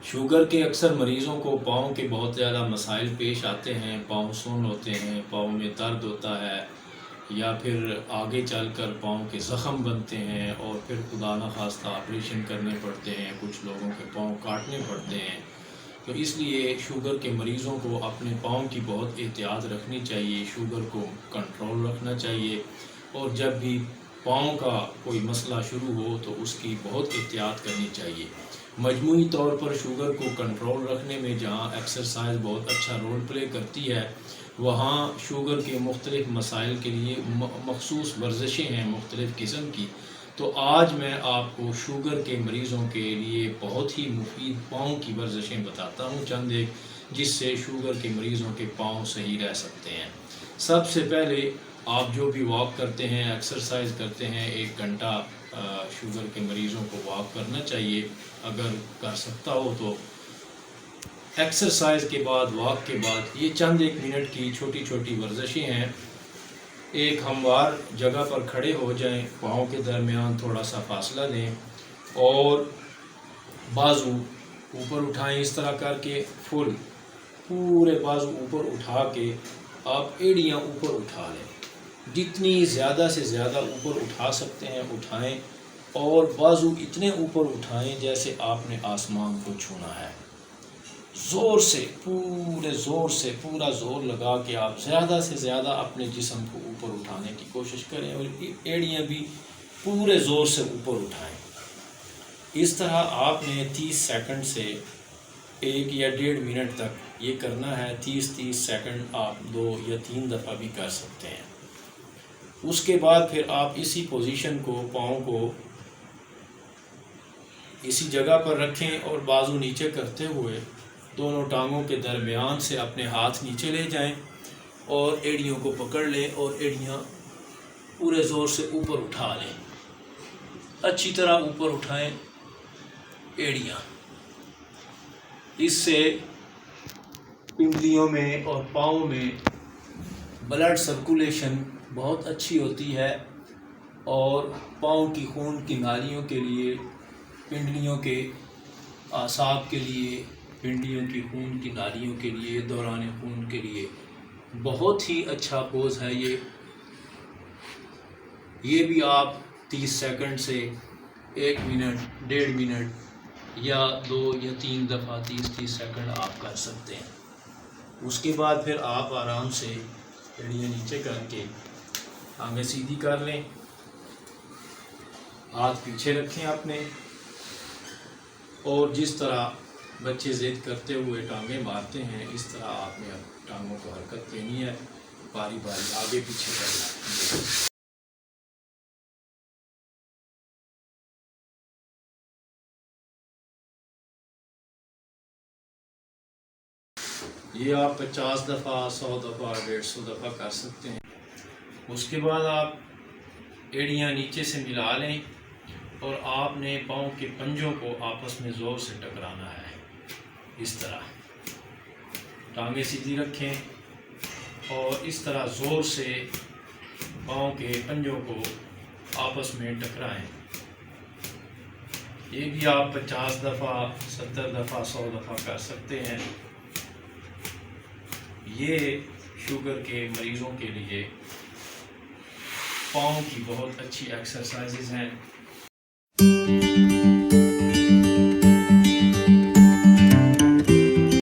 Sugar کے اکثر مریضوں کو پاؤں کے بہت زیادہ مسائل پیش آتے ہیں، پاؤں سن ہوتے ہیں، پاؤں میں درد ہوتا ہے یا پھر آگے چل کر پاؤں کے زخم بنتے ہیں اور پھر خدا نخواستہ آپریشن کرنے پڑتے ہیں، کچھ لوگوں کے پاؤں کاٹنے پڑتے ہیں۔ تو اس لیے شوگر کے مریضوں کو اپنے پاؤں کی بہت احتیاط رکھنی چاہیے، شوگر کو کنٹرول رکھنا چاہیے، اور جب بھی پاؤں کا کوئی مسئلہ شروع ہو تو اس کی بہت احتیاط کرنی چاہیے۔ مجموعی طور پر شوگر کو کنٹرول رکھنے میں جہاں ایکسرسائز بہت اچھا رول پلے کرتی ہے، وہاں شوگر کے مختلف مسائل کے لیے مخصوص ورزشیں ہیں مختلف قسم کی۔ تو آج میں آپ کو شوگر کے مریضوں کے لیے بہت ہی مفید پاؤں کی ورزشیں بتاتا ہوں، چند ایک جس سے شوگر کے مریضوں کے پاؤں صحیح رہ سکتے ہیں۔ سب سے پہلے آپ جو بھی واک کرتے ہیں، ایکسرسائز کرتے ہیں، 1 گھنٹہ شوگر کے مریضوں کو واک کرنا چاہیے، اگر کر سکتا ہو تو۔ ایکسرسائز کے بعد، واک کے بعد یہ چند ایک منٹ کی چھوٹی چھوٹی ورزشیں ہیں۔ ایک ہموار جگہ پر کھڑے ہو جائیں، پاؤں کے درمیان تھوڑا سا فاصلہ دیں اور بازو اوپر اٹھائیں، اس طرح کر کے پورے بازو اوپر اٹھا کے آپ ایڑیاں اوپر اٹھا لیں، جتنی زیادہ سے زیادہ اوپر اٹھا سکتے ہیں اٹھائیں، اور بازو اتنے اوپر اٹھائیں جیسے آپ نے آسمان کو چھونا ہے۔ زور سے، پورے زور سے، پورا زور لگا کے آپ زیادہ سے زیادہ اپنے جسم کو اوپر اٹھانے کی کوشش کریں، اور ایڑیاں بھی پورے زور سے اوپر اٹھائیں۔ اس طرح آپ نے 30 سیکنڈ سے 1 یا 1.5 منٹ تک یہ کرنا ہے۔ 30 سیکنڈ آپ 2 یا 3 دفعہ بھی کر سکتے ہیں۔ اس کے بعد پھر آپ اسی پوزیشن کو، پاؤں کو اسی جگہ پر رکھیں اور بازو نیچے کرتے ہوئے دونوں ٹانگوں کے درمیان سے اپنے ہاتھ نیچے لے جائیں اور ایڑیوں کو پکڑ لیں اور ایڑیاں پورے زور سے اوپر اٹھا لیں۔ اچھی طرح اوپر اٹھائیں ایڑیاں۔ اس سے پنڈلیوں میں اور پاؤں میں بلڈ سرکولیشن بہت اچھی ہوتی ہے، اور پاؤں کی خون کی نالیوں کے لیے، پنڈلیوں کے اعصاب کے لیے، پنڈلیوں کی خون کی نالیوں کے لیے، دوران خون کے لیے بہت ہی اچھا پوز ہے یہ بھی آپ 30 سیکنڈ سے 1 منٹ، 1.5 منٹ یا 2 یا 3 دفعہ 30 سیکنڈ آپ کر سکتے ہیں۔ اس کے بعد پھر آپ آرام سے ایڑیاں نیچے کر کے ٹانگیں سیدھی کر لیں، ہاتھ پیچھے رکھیں اپنے، اور جس طرح بچے ضد کرتے ہوئے ٹانگیں مارتے ہیں، اس طرح آپ نے ٹانگوں کو حرکت دینی ہے، باری باری آگے پیچھے کرنا ہے۔ یہ آپ 50 دفعہ، 100 دفعہ، 150 دفعہ کر سکتے ہیں۔ اس کے بعد آپ ایڑیاں نیچے سے ملا لیں اور آپ نے پاؤں کے پنجوں کو آپس میں زور سے ٹکرانا ہے۔ اس طرح ٹانگیں سیدھی رکھیں اور اس طرح زور سے پاؤں کے پنجوں کو آپس میں ٹکرائیں۔ یہ بھی آپ 50 دفعہ، 70 دفعہ، 100 دفعہ کر سکتے ہیں۔ یہ شوگر کے مریضوں کے لیے پاؤں کی بہت اچھی ایکسرسائزز ہیں۔